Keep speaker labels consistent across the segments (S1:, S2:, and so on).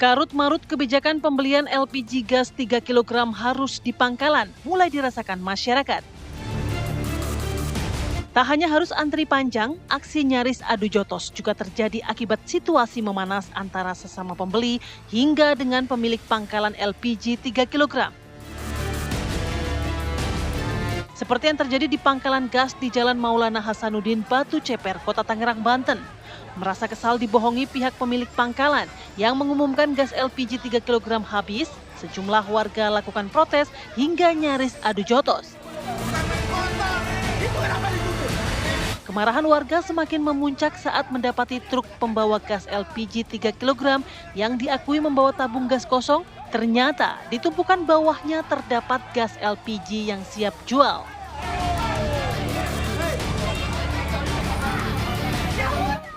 S1: Karut-marut kebijakan pembelian LPG gas 3 kg harus di pangkalan mulai dirasakan masyarakat. Tak hanya harus antri panjang, aksi nyaris adu jotos juga terjadi akibat situasi memanas antara sesama pembeli hingga dengan pemilik pangkalan LPG 3 kg. Seperti yang terjadi di pangkalan gas di Jalan Maulana Hasanuddin, Batu Ceper, Kota Tangerang, Banten. Merasa kesal dibohongi pihak pemilik pangkalan yang mengumumkan gas LPG 3 kg habis, sejumlah warga lakukan protes hingga nyaris adu jotos. Kemarahan warga semakin memuncak saat mendapati truk pembawa gas LPG 3 kg yang diakui membawa tabung gas kosong, ternyata di tumpukan bawahnya terdapat gas LPG yang siap jual.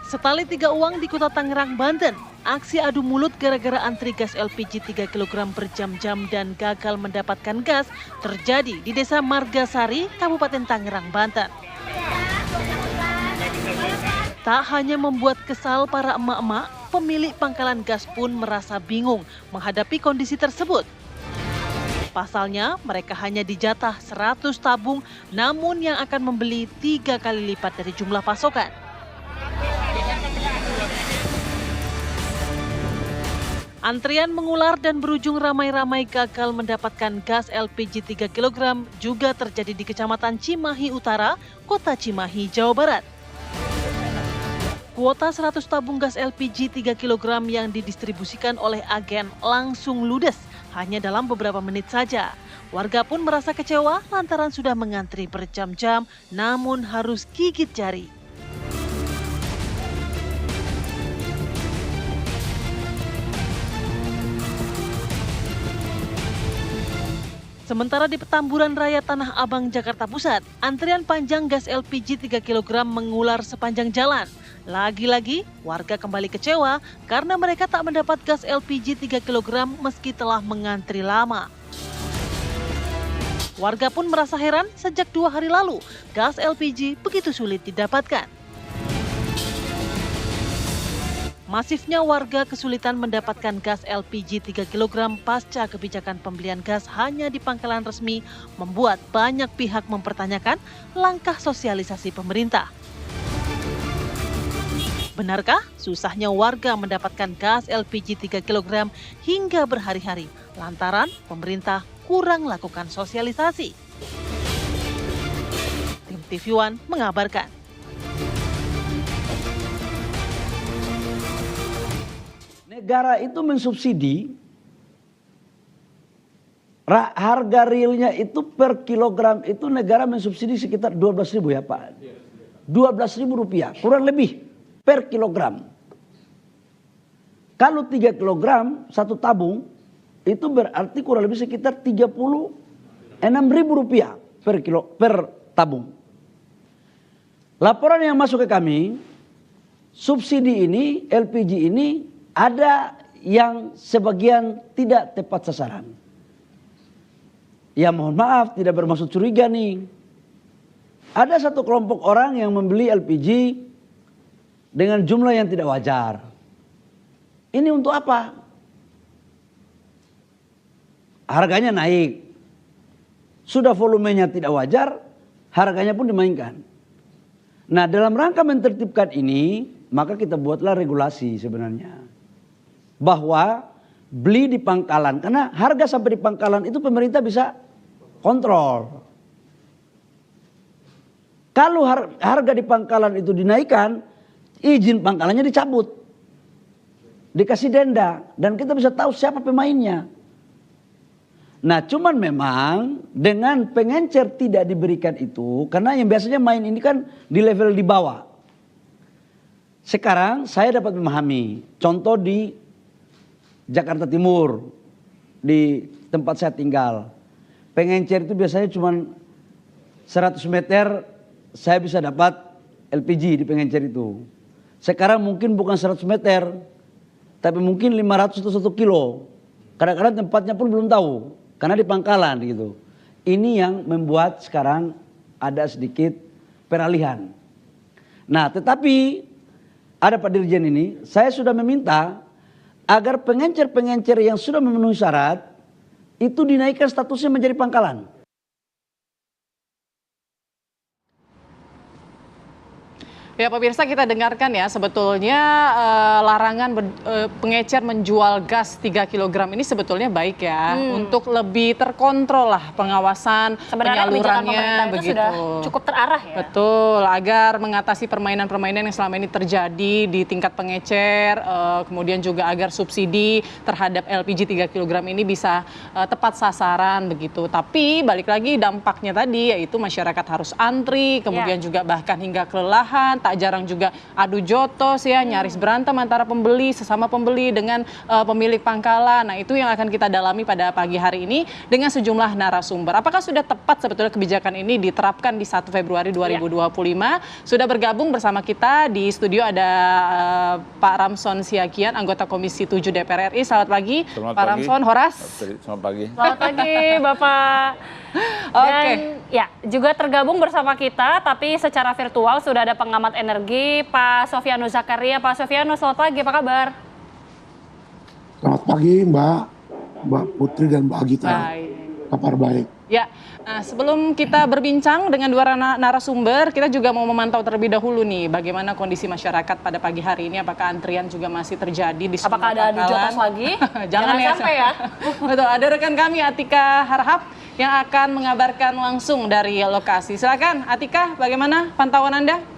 S1: Setali tiga uang di Kota Tangerang, Banten, aksi adu mulut gara-gara antri gas LPG 3 kg berjam-jam dan gagal mendapatkan gas terjadi di Desa Margasari, Kabupaten Tangerang, Banten. Tak hanya membuat kesal para emak-emak, pemilik pangkalan gas pun merasa bingung menghadapi kondisi tersebut. Pasalnya, mereka hanya dijatah 100 tabung, namun yang akan membeli 3 kali lipat dari jumlah pasokan. Antrian mengular dan berujung ramai-ramai gagal mendapatkan gas LPG 3 kg juga terjadi di Kecamatan Cimahi Utara, Kota Cimahi, Jawa Barat. Kuota 100 tabung gas LPG 3 kg yang didistribusikan oleh agen langsung ludes hanya dalam beberapa menit saja. Warga pun merasa kecewa lantaran sudah mengantri berjam-jam namun harus gigit jari. Sementara di Petamburan Raya Tanah Abang, Jakarta Pusat, antrian panjang gas LPG 3 kg mengular sepanjang jalan. Lagi-lagi, warga kembali kecewa karena mereka tak mendapat gas LPG 3 kg meski telah mengantri lama. Warga pun merasa heran sejak 2 hari lalu, gas LPG begitu sulit didapatkan. Masifnya warga kesulitan mendapatkan gas LPG 3 kg pasca kebijakan pembelian gas hanya di pangkalan resmi membuat banyak pihak mempertanyakan langkah sosialisasi pemerintah. Benarkah susahnya warga mendapatkan gas LPG 3 kg hingga berhari-hari lantaran pemerintah kurang lakukan sosialisasi? Tim TV One mengabarkan.
S2: Negara itu mensubsidi harga realnya itu per kilogram itu negara mensubsidi sekitar 12.000 ya Pak. 12.000 rupiah kurang lebih per kilogram. Kalau 3 kilogram satu tabung itu berarti kurang lebih sekitar 36.000 rupiah per tabung. Laporan yang masuk ke kami, subsidi ini LPG ini ada yang sebagian tidak tepat sasaran. Ya mohon maaf tidak bermaksud curiga nih. Ada satu kelompok orang yang membeli LPG dengan jumlah yang tidak wajar. Ini untuk apa? Harganya naik. Sudah volumenya tidak wajar, harganya pun dimainkan. Nah dalam rangka mentertibkan ini, maka kita buatlah regulasi sebenarnya. Bahwa beli di pangkalan, karena harga sampai di pangkalan itu pemerintah bisa kontrol. Kalau harga di pangkalan itu dinaikkan, izin pangkalannya dicabut. Dikasih denda, dan kita bisa tahu siapa pemainnya. Nah cuman memang dengan pengencer tidak diberikan itu, karena yang biasanya main ini kan di level di bawah. Sekarang saya dapat memahami, contoh di Jakarta Timur, di tempat saya tinggal. Pengencer itu biasanya cuma 100 meter saya bisa dapat LPG di pengencer itu. Sekarang mungkin bukan 100 meter, tapi mungkin 500 atau 1 kilo. Kadang-kadang tempatnya pun belum tahu, karena di pangkalan gitu. Ini yang membuat sekarang ada sedikit peralihan. Nah tetapi ada Pak Dirjen ini, saya sudah meminta agar pengencer-pengencer yang sudah memenuhi syarat itu dinaikkan statusnya menjadi pangkalan.
S3: Ya pemirsa, kita dengarkan ya, sebetulnya larangan pengecer menjual gas 3 kg ini sebetulnya baik ya, untuk lebih terkontrol lah pengawasan penyalurannya begitu.
S4: Sudah cukup terarah ya.
S3: Betul, agar mengatasi permainan-permainan yang selama ini terjadi di tingkat pengecer, kemudian juga agar subsidi terhadap LPG 3 kg ini bisa tepat sasaran begitu. Tapi balik lagi dampaknya tadi yaitu masyarakat harus antri, kemudian juga bahkan hingga kelelahan. Tak jarang juga adu jotos ya, nyaris berantem antara sesama pembeli dengan pemilik pangkalan. Nah itu yang akan kita dalami pada pagi hari ini dengan sejumlah narasumber. Apakah sudah tepat sebetulnya kebijakan ini diterapkan di 1 Februari 2025? Sudah bergabung bersama kita di studio ada Pak Ramson Siagian, anggota Komisi 7 DPR RI. Selamat pagi, Pak Ramson. Horas.
S5: Selamat pagi.
S4: Selamat pagi Bapak. Dan ya juga tergabung bersama kita tapi secara virtual sudah ada pengamat energi Pak Sofianus Zakaria. Pak Sofianus, selamat pagi, apa kabar?
S6: Selamat pagi Mbak Putri dan Mbak Agita. Kabar baik.
S3: Ya, nah sebelum kita berbincang dengan dua narasumber, kita juga mau memantau terlebih dahulu nih bagaimana kondisi masyarakat pada pagi hari ini. Apakah antrian juga masih terjadi di semua
S4: Apakah ada adu jotos lagi?
S3: Jangan ya,
S4: sampai ya.
S3: Betul, ada rekan kami Atika Harhab yang akan mengabarkan langsung dari lokasi. Silakan Atika, bagaimana pantauan Anda?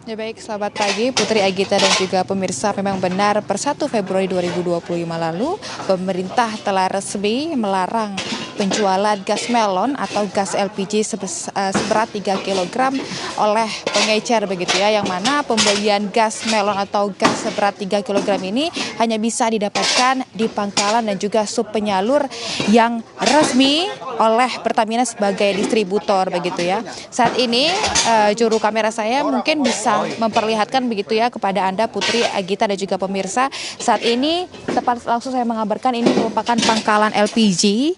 S7: Ya baik, selamat pagi Putri, Agita dan juga pemirsa. Memang benar per 1 Februari 2025 lalu pemerintah telah resmi melarang penjualan gas melon atau gas LPG seberat 3 kg oleh pengecer begitu ya, yang mana pembelian gas melon atau gas seberat 3 kg ini hanya bisa didapatkan di pangkalan dan juga sub penyalur yang resmi oleh Pertamina sebagai distributor begitu ya. Saat ini juru kamera saya mungkin bisa memperlihatkan begitu ya kepada Anda Putri, Agita dan juga pemirsa. Saat ini tepat langsung saya mengabarkan ini merupakan pangkalan LPG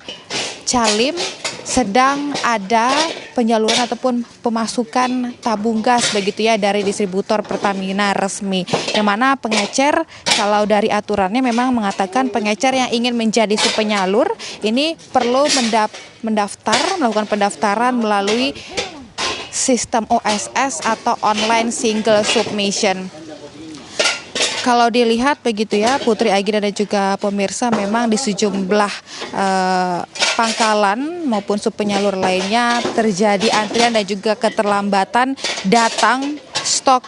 S7: Calim, sedang ada penyaluran ataupun pemasukan tabung gas begitu ya dari distributor Pertamina resmi. Yang mana pengecer kalau dari aturannya memang mengatakan pengecer yang ingin menjadi subpenyalur ini perlu melakukan pendaftaran melalui sistem OSS atau online single submission. Kalau dilihat begitu ya Putri, Agita dan juga pemirsa, memang di sejumlah pangkalan maupun subpenyalur lainnya terjadi antrian dan juga keterlambatan datang stok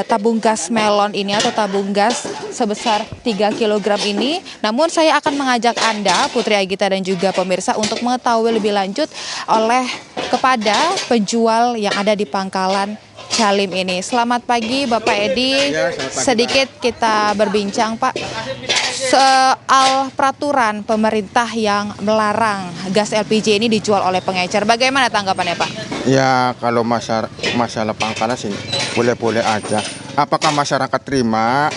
S7: tabung gas melon ini atau tabung gas sebesar 3 kg ini. Namun saya akan mengajak Anda Putri, Agita dan juga pemirsa untuk mengetahui lebih lanjut kepada penjual yang ada di pangkalan Calim ini. Selamat pagi Bapak Edi. Sedikit kita berbincang Pak soal peraturan pemerintah yang melarang gas LPG ini dijual oleh pengecer. Bagaimana tanggapannya Pak?
S5: Ya kalau masalah pangkalan sih boleh-boleh aja. Apakah masyarakat terima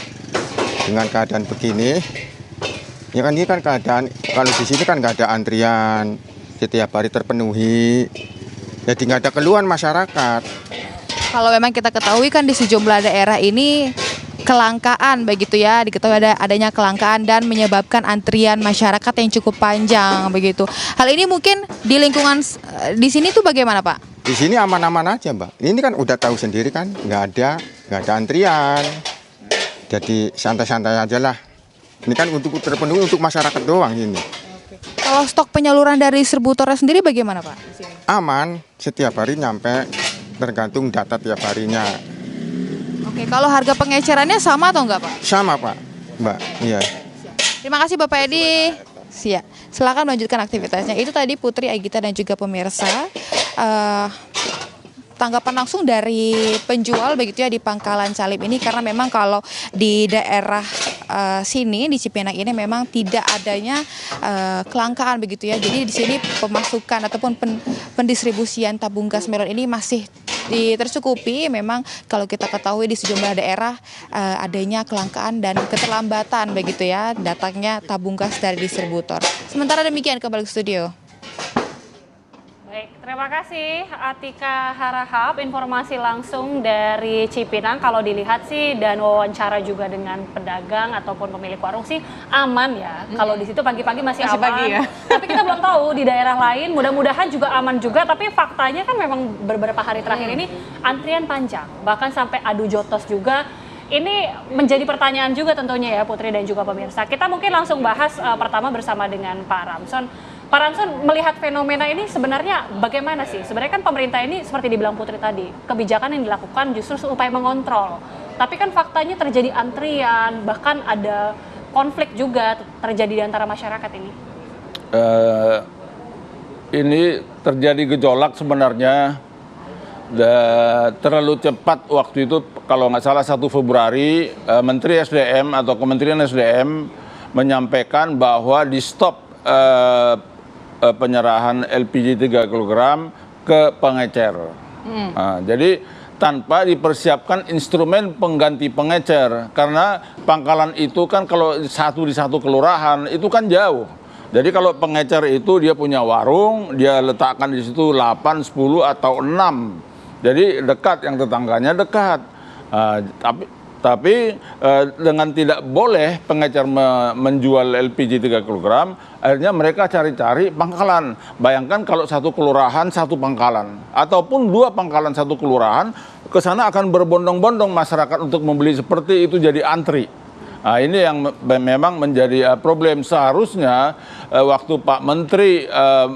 S5: dengan keadaan begini? Ya kan ini kan keadaan, kalau di sini kan nggak ada antrian, setiap hari terpenuhi. Jadi nggak ada keluhan masyarakat.
S7: Kalau memang kita ketahui kan di sejumlah daerah ini kelangkaan begitu ya, diketahui adanya kelangkaan dan menyebabkan antrian masyarakat yang cukup panjang begitu. Hal ini mungkin di lingkungan di sini tuh bagaimana Pak?
S5: Di sini aman-aman aja Mbak. Ini kan udah tahu sendiri kan, nggak ada antrian. Jadi santai-santai aja lah. Ini kan untuk terpenuhi untuk masyarakat doang ini.
S7: Kalau stok penyaluran dari distributornya sendiri bagaimana Pak?
S5: Aman, setiap hari nyampe, tergantung data tiap harinya.
S7: Oke, kalau harga pengecerannya sama atau enggak Pak?
S5: Sama Pak, Mbak. Iya.
S7: Terima kasih Bapak Edi. Siap. Silakan melanjutkan aktivitasnya. Itu tadi Putri, Agita dan juga pemirsa. Tanggapan langsung dari penjual begitu ya di pangkalan Calim ini, karena memang kalau di daerah sini di Cipinang ini memang tidak adanya kelangkaan begitu ya. Jadi di sini pemasukan ataupun pendistribusian tabung gas melon ini masih tercukupi. Memang kalau kita ketahui di sejumlah daerah adanya kelangkaan dan keterlambatan begitu ya datangnya tabung gas dari distributor. Sementara demikian kembali ke studio.
S4: Baik, Terima kasih Atika Harahap, informasi langsung dari Cipinang. Kalau dilihat sih dan wawancara juga dengan pedagang ataupun pemilik warung sih aman ya. Kalau di situ pagi-pagi masih aman.
S3: Pagi ya.
S4: Tapi kita belum tahu di daerah lain, mudah-mudahan juga aman juga. Tapi faktanya kan memang beberapa hari terakhir ini antrian panjang, bahkan sampai adu jotos juga. Ini menjadi pertanyaan juga tentunya ya Putri dan juga pemirsa. Kita mungkin langsung bahas pertama bersama dengan Pak Ramson. Pak Ramson, melihat fenomena ini sebenarnya bagaimana sih? Sebenarnya kan pemerintah ini seperti dibilang Putri tadi, kebijakan yang dilakukan justru supaya mengontrol. Tapi kan faktanya terjadi antrian, bahkan ada konflik juga terjadi di antara masyarakat ini.
S8: Ini terjadi gejolak sebenarnya. Terlalu cepat waktu itu, kalau nggak salah 1 Februari, Menteri SDM atau Kementerian SDM menyampaikan bahwa di stop penyerahan LPG 3 kg ke pengecer. Nah, jadi tanpa dipersiapkan instrumen pengganti pengecer, karena pangkalan itu kan kalau di satu kelurahan itu kan jauh. Jadi kalau pengecer itu dia punya warung, dia letakkan di situ 8, 10 atau 6. Jadi dekat, yang tetangganya dekat. Tapi dengan tidak boleh pengecer menjual LPG 3 kg, akhirnya mereka cari-cari pangkalan. Bayangkan kalau 1 kelurahan 1 pangkalan, ataupun 2 pangkalan 1 kelurahan, ke sana akan berbondong-bondong masyarakat untuk membeli, seperti itu jadi antri. Nah, ini yang memang menjadi problem. Seharusnya waktu Pak Menteri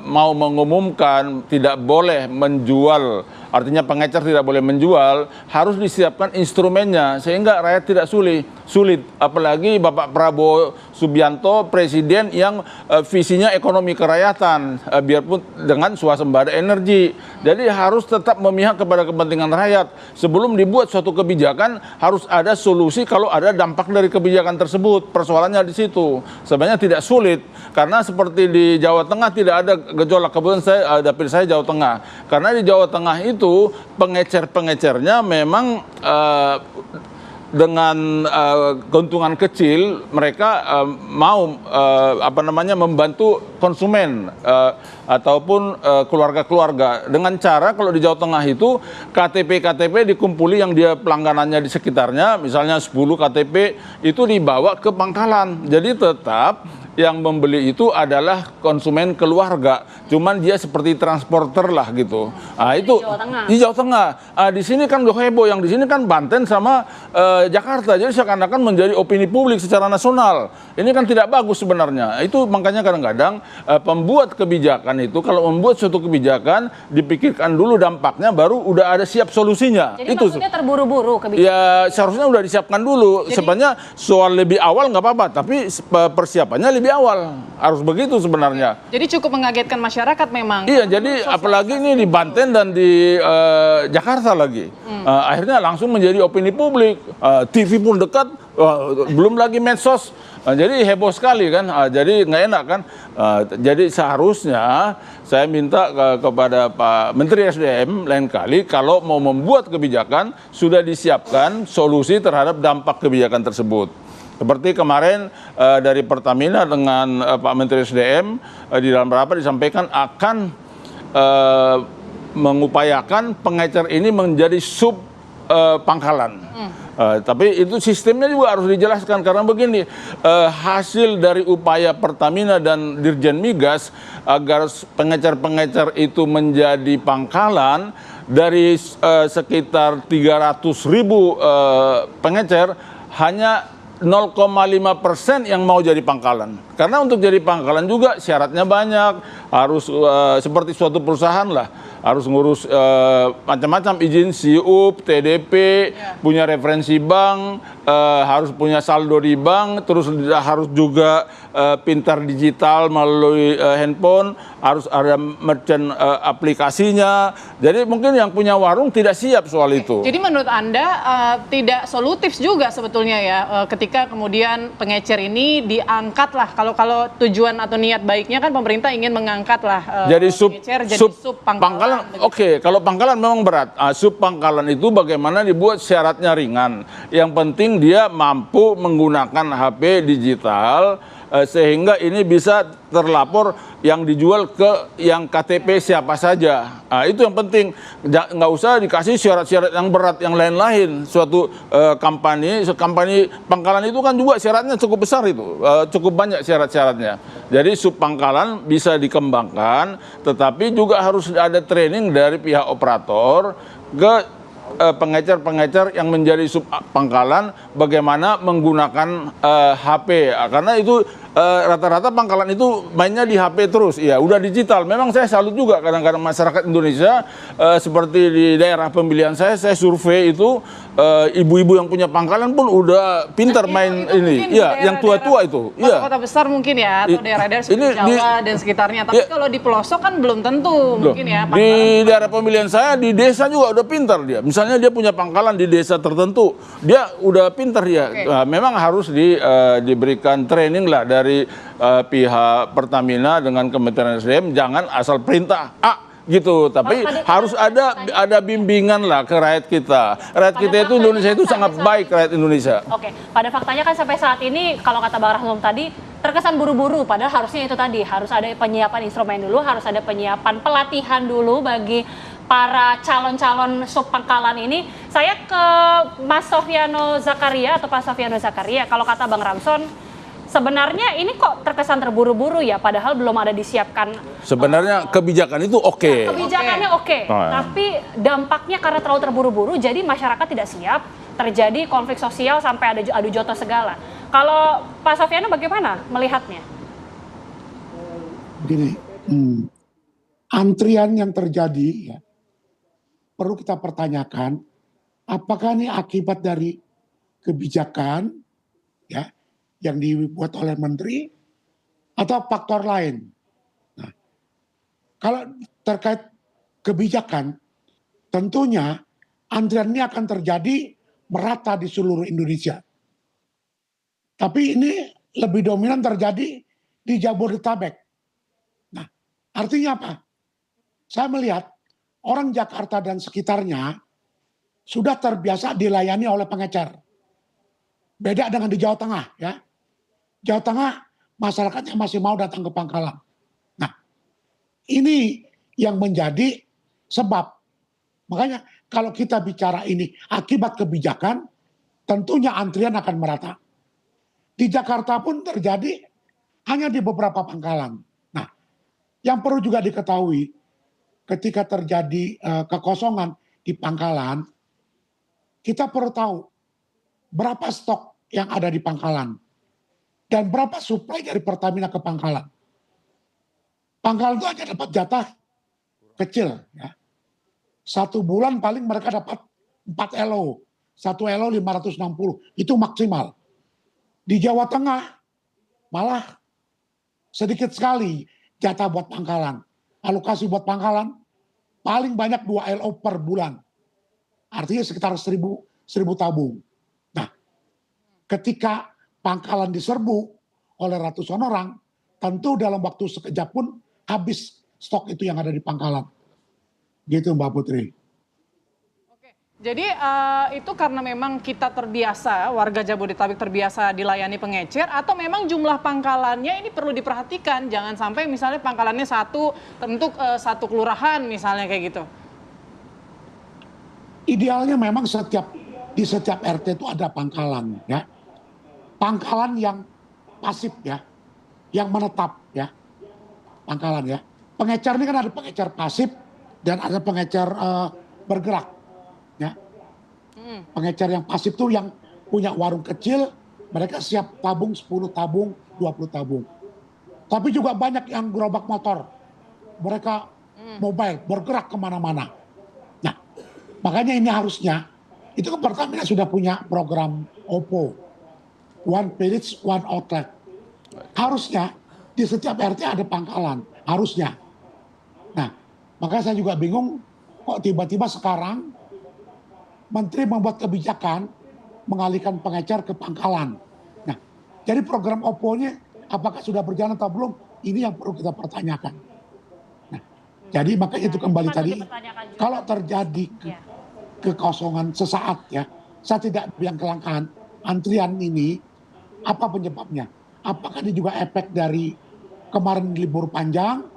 S8: mau mengumumkan tidak boleh menjual, artinya pengecer tidak boleh menjual, harus disiapkan instrumennya sehingga rakyat tidak sulit. Apalagi Bapak Prabowo Subianto, presiden yang visinya ekonomi kerakyatan, biarpun dengan swasembada energi. Jadi harus tetap memihak kepada kepentingan rakyat. Sebelum dibuat suatu kebijakan harus ada solusi kalau ada dampak dari kebijakan tersebut. Persoalannya di situ. Sebenarnya tidak sulit, karena seperti di Jawa Tengah tidak ada gejolak. Kebetulan dapil saya Jawa Tengah. Karena di Jawa Tengah itu pengecer-pengecernya memang dengan keuntungan kecil mereka mau membantu konsumen ataupun keluarga-keluarga dengan cara, kalau di Jawa Tengah itu KTP dikumpuli yang dia pelangganannya di sekitarnya, misalnya 10 KTP itu dibawa ke pangkalan. Jadi tetap yang membeli itu adalah konsumen keluarga, cuman dia seperti transporter lah gitu. Nah, itu di Jawa Tengah. Di sini kan udah heboh, yang di sini kan Banten sama Jakarta. Jadi seakan-akan menjadi opini publik secara nasional. Ini kan tidak bagus sebenarnya. Itu makanya kadang-kadang pembuat kebijakan itu kalau membuat suatu kebijakan dipikirkan dulu dampaknya, baru udah ada siap solusinya.
S4: Jadi
S8: itu
S4: maksudnya terburu-buru kebijakan?
S8: Ya seharusnya udah disiapkan dulu. Sebenarnya soal lebih awal nggak apa-apa, tapi persiapannya lebih awal, harus begitu sebenarnya.
S3: Jadi cukup mengagetkan masyarakat memang.
S8: Iya, jadi apalagi ini di Banten dan di Jakarta lagi. Akhirnya langsung menjadi opini publik. TV pun dekat, belum lagi medsos. Jadi heboh sekali kan. Jadi nggak enak kan. Jadi seharusnya saya minta kepada Pak Menteri SDM lain kali kalau mau membuat kebijakan sudah disiapkan solusi terhadap dampak kebijakan tersebut. Seperti kemarin dari Pertamina dengan Pak Menteri SDM di dalam rapat disampaikan akan mengupayakan pengecer ini menjadi sub pangkalan. Tapi itu sistemnya juga harus dijelaskan, karena begini, hasil dari upaya Pertamina dan Dirjen Migas agar pengecer-pengecer itu menjadi pangkalan, dari sekitar 300.000 pengecer hanya 0,5% yang mau jadi pangkalan. Karena untuk jadi pangkalan juga syaratnya banyak, harus seperti suatu perusahaan lah, harus ngurus macam-macam, izin SIUP, TDP, punya referensi bank, harus punya saldo di bank, terus harus juga pintar digital melalui handphone, harus ada merchant aplikasinya. Jadi mungkin yang punya warung tidak siap soal itu.
S3: Jadi menurut Anda tidak solutif juga sebetulnya ya ketika kemudian pengecer ini diangkat lah. Kalau tujuan atau niat baiknya kan pemerintah ingin mengangkat lah
S8: jadi
S3: pengecer jadi sub pangkalan.
S8: Oke, kalau pangkalan memang berat. Sub pangkalan itu bagaimana dibuat syaratnya ringan. Yang penting dia mampu menggunakan HP digital, sehingga ini bisa terlapor yang dijual ke yang KTP siapa saja. Nah, itu yang penting. Nggak usah dikasih syarat-syarat yang berat yang lain-lain. Suatu kampanye pangkalan itu kan juga syaratnya cukup besar itu, cukup banyak syarat-syaratnya. Jadi sub pangkalan bisa dikembangkan, tetapi juga harus ada training dari pihak operator ke pengecer-pengecer yang menjadi sub pangkalan bagaimana menggunakan HP, karena itu rata-rata pangkalan itu mainnya di HP terus. Ya udah digital. Memang saya salut juga kadang-kadang masyarakat Indonesia, seperti di daerah pemilihan saya survei itu ibu-ibu yang punya pangkalan pun udah pintar main ini. Iya, yang tua-tua itu. Iya.
S3: Kota besar mungkin ya, atau daerah-daerah seperti Jawa dan sekitarnya. Tapi kalau di pelosok kan belum tentu mungkin ya.
S8: Di daerah pemilihan saya di desa juga udah pintar dia. Misalnya dia punya pangkalan di desa tertentu, dia udah pintar dia. Nah, memang harus diberikan training lah dari pihak Pertamina dengan Kementerian SDM, jangan asal perintah gitu, tapi harus ada bimbingan lah ke rakyat kita. Rakyat kita itu Indonesia itu sangat baik, rakyat Indonesia.
S4: Oke, pada faktanya kan sampai saat ini kalau kata Bang Rasnom tadi terkesan buru-buru, padahal harusnya itu tadi harus ada penyiapan instrumen dulu, harus ada penyiapan pelatihan dulu bagi para calon-calon sub pangkalan ini. Saya ke Mas Sofiano Zakaria atau Pak Sofiano Zakaria, kalau kata Bang Ramson, sebenarnya ini kok terkesan terburu-buru ya, padahal belum ada disiapkan.
S8: Sebenarnya kebijakan itu oke.
S4: Kebijakannya oke, tapi dampaknya karena terlalu terburu-buru, jadi masyarakat tidak siap, terjadi konflik sosial sampai ada adu jotos segala. Kalau Pak Sofiano bagaimana melihatnya?
S6: Begini, antrian yang terjadi ya, perlu kita pertanyakan, apakah ini akibat dari kebijakan ya yang dibuat oleh menteri atau faktor lain. Nah, kalau terkait kebijakan, tentunya antrian ini akan terjadi merata di seluruh Indonesia. Tapi ini lebih dominan terjadi di Jabodetabek. Nah, artinya apa? Saya melihat orang Jakarta dan sekitarnya sudah terbiasa dilayani oleh pengecer. Beda dengan di Jawa Tengah ya. Jawa Tengah masyarakatnya masih mau datang ke pangkalan. Nah, ini yang menjadi sebab. Makanya kalau kita bicara ini akibat kebijakan, tentunya antrian akan merata. Di Jakarta pun terjadi hanya di beberapa pangkalan. Nah, yang perlu juga diketahui, ketika terjadi kekosongan di pangkalan, kita perlu tahu berapa stok yang ada di pangkalan. Dan berapa suplai dari Pertamina ke pangkalan. Pangkalan itu hanya dapat jatah kecil. Ya. 1 bulan paling mereka dapat 4 LO. 1 LO 560. Itu maksimal. Di Jawa Tengah malah sedikit sekali jatah buat pangkalan. Alokasi buat pangkalan paling banyak 2 LO per bulan. Artinya sekitar 1.000 tabung. Nah, ketika pangkalan diserbu oleh ratusan orang, tentu dalam waktu sekejap pun habis stok itu yang ada di pangkalan. Gitu Mbak Putri.
S3: Oke, jadi itu karena memang kita terbiasa, warga Jabodetabek terbiasa dilayani pengecer, atau memang jumlah pangkalannya ini perlu diperhatikan, jangan sampai misalnya pangkalannya satu untuk satu kelurahan misalnya kayak gitu.
S6: Idealnya memang di setiap RT itu ada pangkalan ya. Pangkalan yang pasif ya, yang menetap ya, pangkalan ya. Pengecer ini kan ada pengecer pasif dan ada pengecer bergerak ya. Pengecer yang pasif tuh yang punya warung kecil, mereka siap tabung 10 tabung, 20 tabung. Tapi juga banyak yang gerobak motor, mereka mobile, bergerak kemana-mana. Nah, makanya ini harusnya, itu kan Pertamina sudah punya program OPO. One village, one outlet. Harusnya di setiap RT ada pangkalan. Harusnya. Nah, makanya saya juga bingung kok tiba-tiba sekarang Menteri membuat kebijakan mengalihkan pengecer ke pangkalan. Nah, jadi program OPO-nya apakah sudah berjalan atau belum? Ini yang perlu kita pertanyakan. Nah, jadi makanya itu kembali tadi, kalau terjadi kekosongan sesaat ya, saya tidak bilang kelangkaan antrian ini. Apa penyebabnya? apakah ini juga efek dari kemarin libur panjang?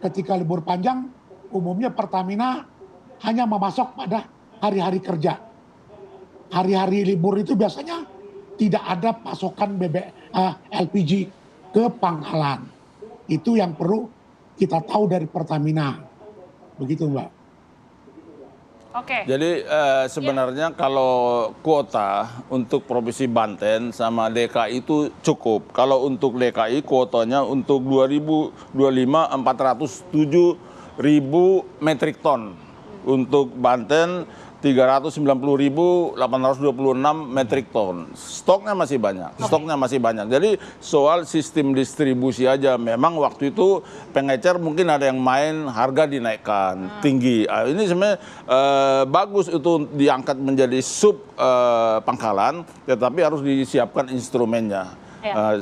S6: Ketika libur panjang, umumnya Pertamina hanya memasok pada hari-hari kerja. Hari-hari libur itu biasanya tidak ada pasokan LPG ke pangkalan. Itu yang perlu kita tahu dari Pertamina. Begitu, Mbak.
S4: Oke.
S8: Jadi sebenarnya kalau kuota untuk Provinsi Banten sama DKI itu cukup. Kalau untuk DKI kuotanya untuk 2025 407.000 metrik ton. Untuk Banten 390.826 metrik ton. Stoknya masih banyak. Jadi soal sistem distribusi aja. Memang waktu itu pengecer mungkin ada yang main harga dinaikkan tinggi. Ini sebenarnya bagus itu diangkat menjadi sub pangkalan, tetapi harus disiapkan instrumennya.
S4: Ya.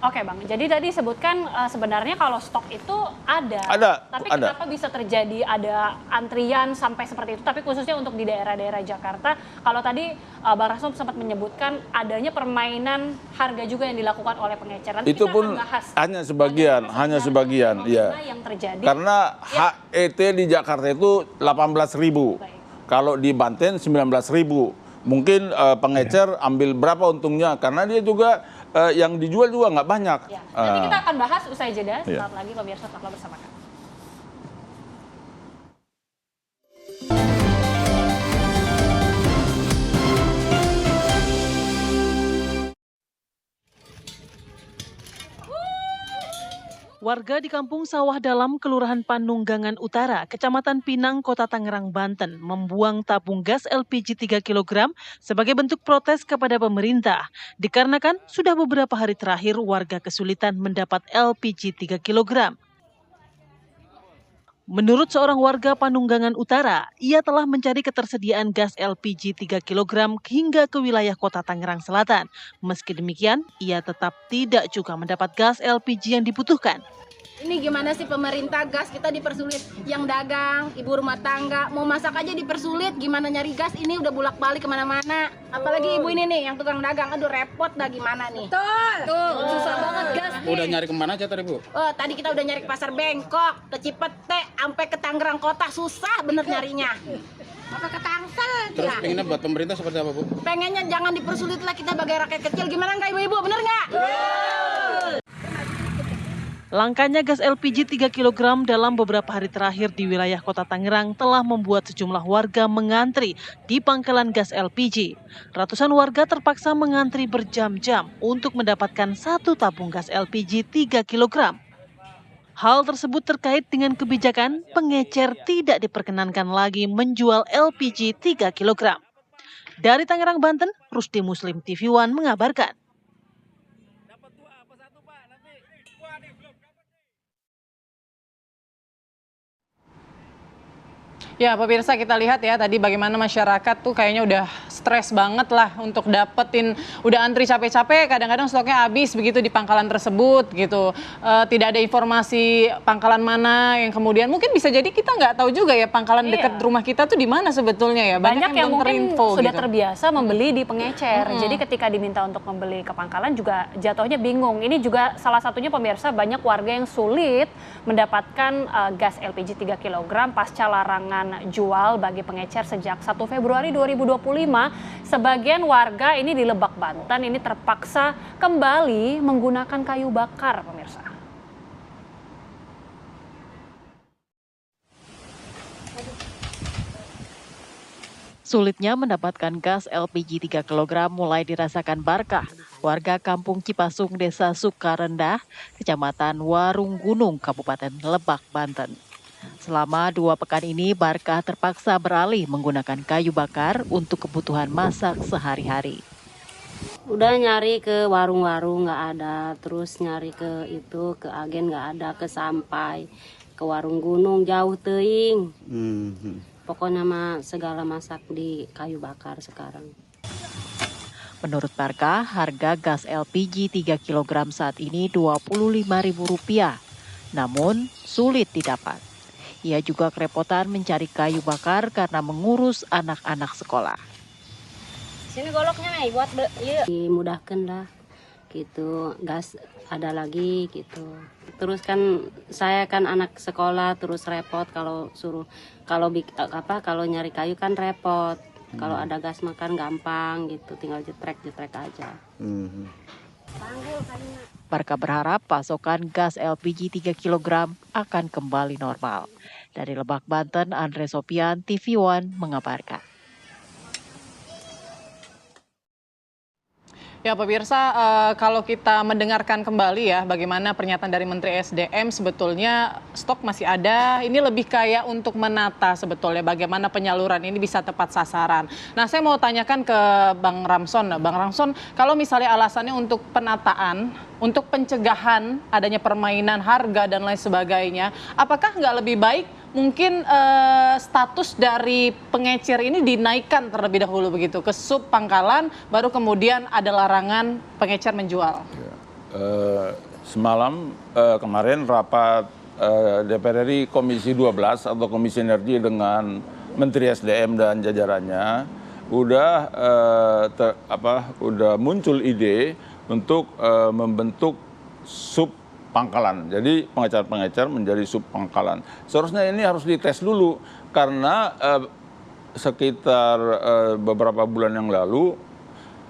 S4: Oke Bang, jadi tadi sebutkan sebenarnya kalau stok itu ada. Tapi kenapa bisa terjadi ada antrian sampai seperti itu? Tapi khususnya untuk di daerah-daerah Jakarta, kalau tadi Bang Rasno sempat menyebutkan adanya permainan harga juga yang dilakukan oleh pengecer. Nanti
S8: itu
S4: kita
S8: pun
S4: akan bahas
S8: hanya sebagian, ya.
S4: Yang terjadi.
S8: Karena HET di Jakarta itu 18.000, kalau di Banten 19.000. Mungkin pengecer ambil berapa untungnya? Karena dia juga yang dijual juga nggak banyak.
S4: Ya. Nanti kita akan bahas usai jeda. Sesaat lagi pemirsa tetaplah bersama kami.
S1: Warga di Kampung Sawah Dalam, Kelurahan Panunggangan Utara, Kecamatan Pinang, Kota Tangerang, Banten, membuang tabung gas LPG 3 kg sebagai bentuk protes kepada pemerintah. Dikarenakan sudah beberapa hari terakhir warga kesulitan mendapat LPG 3 kg. Menurut seorang warga Panunggangan Utara, ia telah mencari ketersediaan gas LPG 3 kg hingga ke wilayah Kota Tangerang Selatan. Meski demikian, ia tetap tidak juga mendapat gas LPG yang dibutuhkan.
S9: Ini gimana sih pemerintah, gas kita dipersulit, yang dagang, ibu rumah tangga, mau masak aja dipersulit, gimana nyari gas ini udah bolak-balik kemana-mana. Apalagi ibu ini nih yang tukang dagang, aduh repot dah gimana nih. Tuh, susah banget gas nih.
S10: Udah nyari kemana aja tadi Bu?
S9: Oh, tadi kita udah nyari ke Pasar Bengkok, ke Cipete, sampai ke Tangerang Kota, susah bener nyarinya. Apa ke Tangsel?
S10: Terus
S9: Ya.
S10: pengennya buat pemerintah seperti apa Bu?
S9: Pengennya jangan dipersulit lah kita sebagai rakyat kecil, gimana nggak ibu-ibu, bener nggak?
S1: Langkanya gas LPG 3 kg dalam beberapa hari terakhir di wilayah Kota Tangerang telah membuat sejumlah warga mengantri di pangkalan gas LPG. Ratusan warga terpaksa mengantri berjam-jam untuk mendapatkan satu tabung gas LPG 3 kg. Hal tersebut terkait dengan kebijakan pengecer tidak diperkenankan lagi menjual LPG 3 kg. Dari Tangerang, Banten, Rusdi Muslim TV One mengabarkan.
S3: Ya, pemirsa, kita lihat ya tadi bagaimana masyarakat tuh kayaknya udah stres banget lah untuk dapetin, udah antri capek-capek, kadang-kadang stoknya habis begitu di pangkalan tersebut gitu. Tidak ada informasi pangkalan mana yang kemudian mungkin bisa jadi kita nggak tahu juga ya pangkalan dekat rumah kita tuh di mana sebetulnya ya.
S4: Banyak yang mungkin
S3: terinfo,
S4: sudah
S3: gitu.
S4: terbiasa membeli di pengecer. Jadi ketika diminta untuk membeli ke pangkalan juga jatuhnya bingung. Ini juga salah satunya pemirsa, banyak warga yang sulit mendapatkan gas LPG 3 kg pasca larangan jual bagi pengecer sejak 1 Februari 2025. Sebagian warga ini di Lebak, Banten ini terpaksa kembali menggunakan kayu bakar, pemirsa.
S1: Sulitnya mendapatkan gas LPG 3 kg mulai dirasakan Barkah, warga Kampung Cipasung, Desa Sukarendah, Kecamatan Warung Gunung, Kabupaten Lebak, Banten. Selama 2 pekan ini, Barkah terpaksa beralih menggunakan kayu bakar untuk kebutuhan masak sehari-hari.
S11: Udah nyari ke warung-warung nggak ada, terus nyari ke agen nggak ada, ke Sampai, ke Warung Gunung jauh teuing. Pokoknya segala masak di kayu bakar sekarang.
S1: Menurut Barkah, harga gas LPG 3 kg saat ini Rp25.000, namun sulit didapat. Ia juga kerepotan mencari kayu bakar karena mengurus anak-anak sekolah.
S11: Sini goloknya nih buat dimudahkan lah gitu, gas ada lagi gitu. Terus kan saya kan anak sekolah, terus repot kalau kalau nyari kayu kan repot. Kalau ada gas makan gampang gitu, tinggal jetrek aja.
S1: Warga berharap pasokan gas LPG 3 kg akan kembali normal. Dari Lebak, Banten, Andre Sopian, TV One mengabarkan.
S3: Ya pemirsa, kalau kita mendengarkan kembali ya bagaimana pernyataan dari Menteri SDM, sebetulnya stok masih ada, ini lebih kayak untuk menata sebetulnya bagaimana penyaluran ini bisa tepat sasaran. Nah saya mau tanyakan ke Bang Ramson. Bang Ramson, kalau misalnya alasannya untuk penataan, untuk pencegahan adanya permainan harga dan lain sebagainya, apakah nggak lebih baik mungkin status dari pengecer ini dinaikkan terlebih dahulu begitu ke sub pangkalan, baru kemudian ada larangan pengecer menjual?
S8: Semalam kemarin rapat DPR RI Komisi 12 atau Komisi Energi dengan Menteri SDM dan jajarannya udah muncul ide untuk membentuk sub pangkalan. Jadi pengecer-pengecer menjadi sub pangkalan. Seharusnya ini harus dites dulu karena sekitar beberapa bulan yang lalu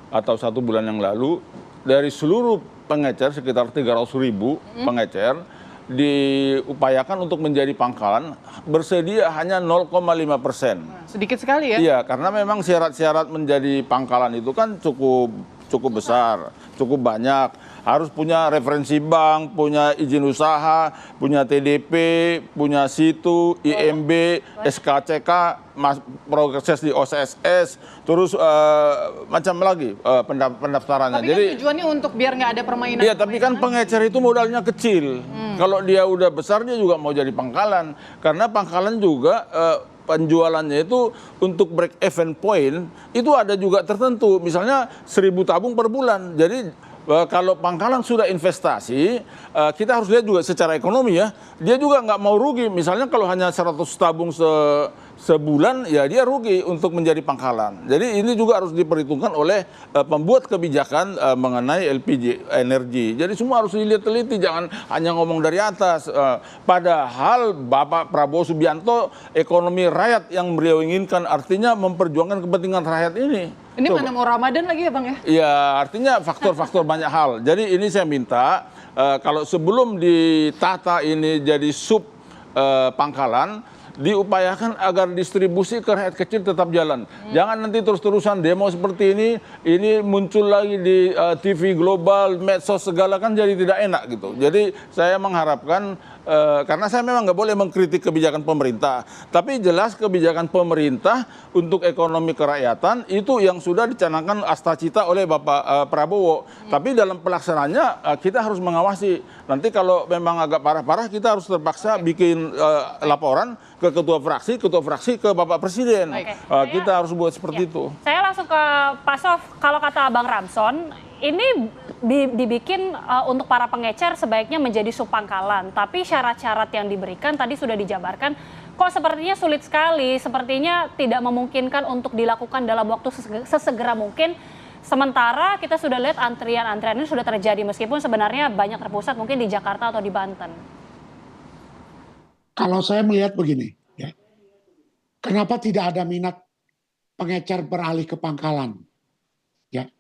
S8: atau 1 bulan yang lalu dari seluruh pengecer sekitar 300.000 pengecer diupayakan untuk menjadi pangkalan, bersedia hanya 0,5%.
S3: Sedikit sekali ya?
S8: Iya, karena memang syarat-syarat menjadi pangkalan itu kan cukup besar, cukup banyak. Harus punya referensi bank, punya izin usaha, punya TDP, punya SITU, IMB, SKCK, progres di OSSS, terus macam lagi pendaftarannya.
S3: Tapi
S8: jadi
S3: kan tujuannya untuk biar nggak ada permainan.
S8: Iya, tapi kan pengecer itu modalnya kecil. Kalau dia udah besar dia juga mau jadi pangkalan. Karena pangkalan juga penjualannya itu untuk break even point itu ada juga tertentu. Misalnya 1.000 tabung per bulan. Jadi kalau pangkalan sudah investasi, kita harus lihat juga secara ekonomi ya. Dia juga nggak mau rugi. Misalnya kalau hanya 100 tabung sebulan, ya dia rugi untuk menjadi pangkalan. Jadi ini juga harus diperhitungkan oleh pembuat kebijakan mengenai LPG energi. Jadi semua harus dilihat teliti, jangan hanya ngomong dari atas. Padahal Bapak Prabowo Subianto ekonomi rakyat yang beliau inginkan, artinya memperjuangkan kepentingan rakyat ini.
S3: Ini mana mau Ramadan lagi ya Bang ya?
S8: Iya, artinya faktor-faktor banyak hal. Jadi ini saya minta kalau sebelum ditata ini jadi sub pangkalan, diupayakan agar distribusi ke rakyat kecil tetap jalan. Jangan nanti terus-terusan demo seperti ini muncul lagi di TV global, medsos segala, kan jadi tidak enak gitu. Jadi saya mengharapkan, karena saya memang nggak boleh mengkritik kebijakan pemerintah, tapi jelas kebijakan pemerintah untuk ekonomi kerakyatan itu yang sudah dicanangkan astacita oleh Bapak Prabowo. Tapi dalam pelaksanaannya kita harus mengawasi. Nanti kalau memang agak parah-parah kita harus terpaksa bikin laporan ke ketua fraksi ke Bapak Presiden. Kita harus buat seperti itu.
S4: Saya langsung ke Pak Sof, kalau kata Bang Ramson, ini dibikin untuk para pengecer sebaiknya menjadi sub pangkalan, tapi syarat-syarat yang diberikan tadi sudah dijabarkan, kok sepertinya sulit sekali, sepertinya tidak memungkinkan untuk dilakukan dalam waktu sesegera mungkin. Sementara kita sudah lihat antrian-antrian ini sudah terjadi meskipun sebenarnya banyak terpusat mungkin di Jakarta atau di Banten.
S6: Kalau saya melihat begini, ya, kenapa tidak ada minat pengecer beralih ke pangkalan? Ya,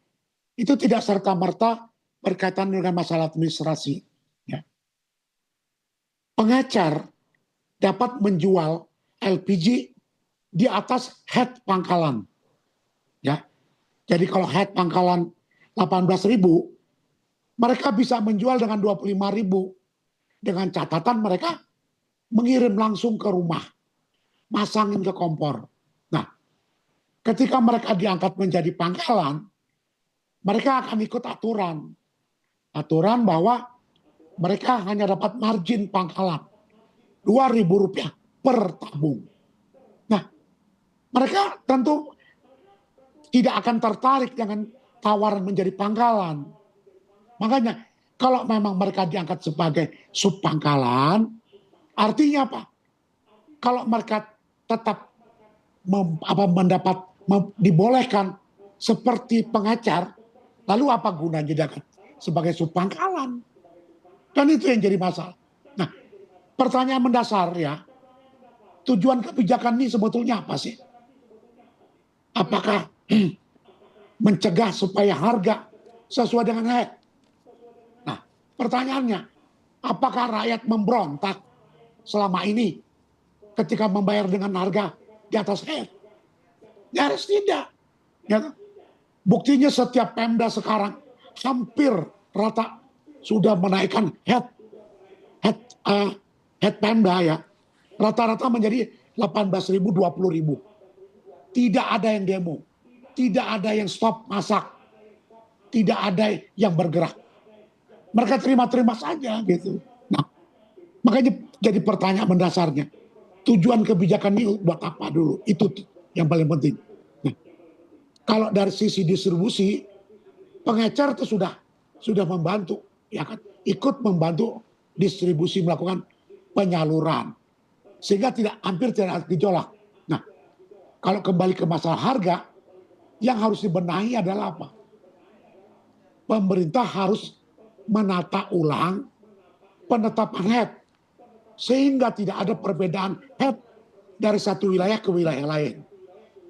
S6: itu tidak serta-merta berkaitan dengan masalah administrasi. Ya. Pengecer dapat menjual LPG di atas head pangkalan. Ya, jadi kalau head pangkalan 18.000, mereka bisa menjual dengan 25.000 dengan catatan mereka mengirim langsung ke rumah, masangin ke kompor. Nah, ketika mereka diangkat menjadi pangkalan, mereka akan ikut aturan bahwa mereka hanya dapat margin pangkalan Rp2.000 per tabung. Nah, mereka tentu tidak akan tertarik dengan tawaran menjadi pangkalan. Makanya kalau memang mereka diangkat sebagai sub pangkalan, artinya apa? Kalau mereka tetap dibolehkan seperti pengecer, lalu apa gunanya diangkat sebagai subpangkalan. Kan itu yang jadi masalah. Nah, pertanyaan mendasar ya, tujuan kebijakan ini sebetulnya apa sih? Apakah mencegah supaya harga sesuai dengan HET? Nah, pertanyaannya, apakah rakyat memberontak selama ini ketika membayar dengan harga di atas HET? Nyaris tidak. Ya. Buktinya setiap Pemda sekarang hampir rata sudah menaikkan head Pemda ya. Rata-rata menjadi 18.000, 20.000. Tidak ada yang demo. Tidak ada yang stop masak. Tidak ada yang bergerak. Mereka terima-terima saja gitu. Nah, makanya jadi pertanyaan mendasarnya. Tujuan kebijakan ini buat apa dulu? Itu yang paling penting. Nah, kalau dari sisi distribusi, pengecer itu sudah membantu, ya kan? Ikut membantu distribusi melakukan penyaluran. Sehingga hampir tidak ada gejolak. Nah, kalau kembali ke masalah harga, yang harus dibenahi adalah apa? Pemerintah harus menata ulang penetapan HET. Sehingga tidak ada perbedaan HET dari satu wilayah ke wilayah lain.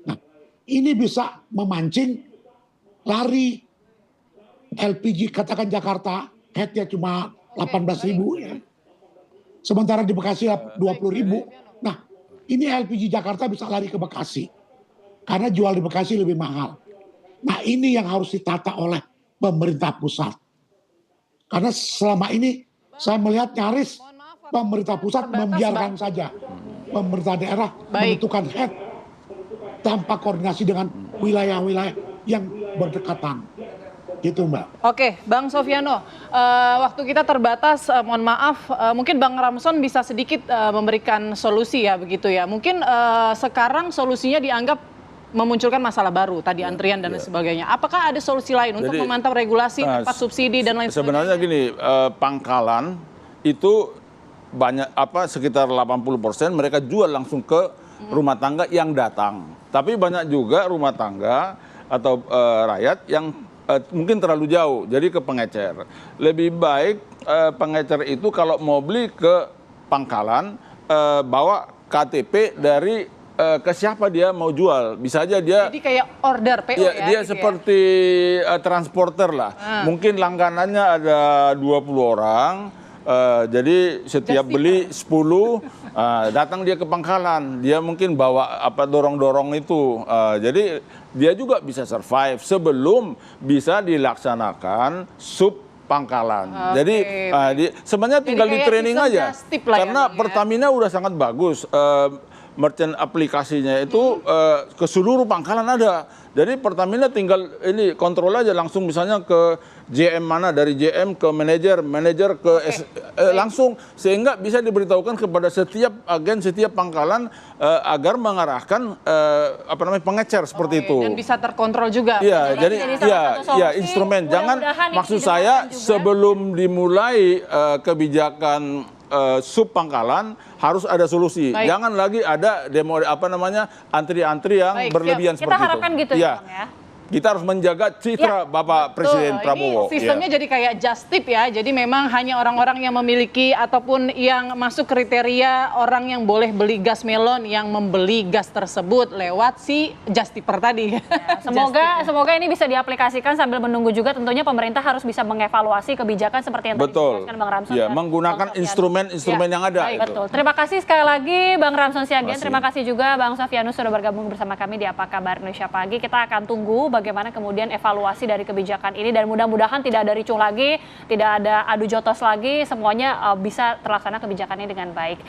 S6: Nah, ini bisa memancing lari LPG, katakan Jakarta, HET-nya cuma 18.000 ya. Sementara di Bekasi 20.000. Nah, ini LPG Jakarta bisa lari ke Bekasi. Karena jual di Bekasi lebih mahal. Nah, ini yang harus ditata oleh pemerintah pusat. Karena selama ini saya melihat nyaris pemerintah pusat membiarkan saja pemerintah daerah menentukan HET tanpa koordinasi dengan wilayah-wilayah yang berdekatan. Gitu Mbak.
S3: Oke, Bang Sofyano, waktu kita terbatas, mohon maaf, mungkin Bang Ramson bisa sedikit memberikan solusi ya begitu ya. Mungkin sekarang solusinya dianggap memunculkan masalah baru, tadi antrian dan lain sebagainya. Apakah ada solusi lain untuk memantau regulasi, tempat subsidi dan lain sebagainya?
S8: Sebenarnya gini, pangkalan itu banyak sekitar 80% mereka jual langsung ke rumah tangga yang datang. Tapi banyak juga rumah tangga atau rakyat yang mungkin terlalu jauh, jadi ke pengecer. Lebih baik pengecer itu kalau mau beli ke pangkalan, bawa KTP dari ke siapa dia mau jual. Bisa aja dia...
S3: Jadi kayak order PO ya?
S8: Dia
S3: gitu
S8: seperti transporter lah. Mungkin langganannya ada 20 orang, jadi setiap beli 10, datang dia ke pangkalan. Dia mungkin bawa dorong-dorong itu. Jadi dia juga bisa survive sebelum bisa dilaksanakan sub pangkalan. Jadi sebenarnya tinggal di training aja. Karena Pertamina udah sangat bagus. Merchant aplikasinya itu ke seluruh pangkalan ada. Jadi Pertamina tinggal ini kontrol aja langsung misalnya ke JM mana, dari JM ke manajer ke langsung, sehingga bisa diberitahukan kepada setiap agen, setiap pangkalan agar mengarahkan pengecer seperti itu.
S3: Dan bisa terkontrol juga.
S8: Iya, jadi instrumen. Jangan, maksud saya sebelum dimulai kebijakan sub pangkalan harus ada solusi. Jangan lagi ada demo antri-antri yang berlebihan seperti itu.
S4: Kita harapkan gitu ya, Bang ya.
S8: Kita harus menjaga citra Bapak Presiden Prabowo.
S3: Ini sistemnya jadi kayak just tip ya. Jadi memang hanya orang-orang yang memiliki ataupun yang masuk kriteria orang yang boleh beli gas melon yang membeli gas tersebut lewat si just tipper tadi.
S4: Ya, semoga ini bisa diaplikasikan sambil menunggu juga tentunya pemerintah harus bisa mengevaluasi kebijakan seperti yang tadi dijelaskan Bang Ramson.
S8: Ya, menggunakan instrumen-instrumen yang ada.
S4: Betul. Terima kasih sekali lagi Bang Ramson Siagian. Terima kasih juga Bang Sofyanus sudah bergabung bersama kami di Apa Kabar Indonesia Pagi. Kita akan tunggu bagaimana kemudian evaluasi dari kebijakan ini dan mudah-mudahan tidak ada ricuh lagi, tidak ada adu jotos lagi, semuanya bisa terlaksana kebijakannya dengan baik.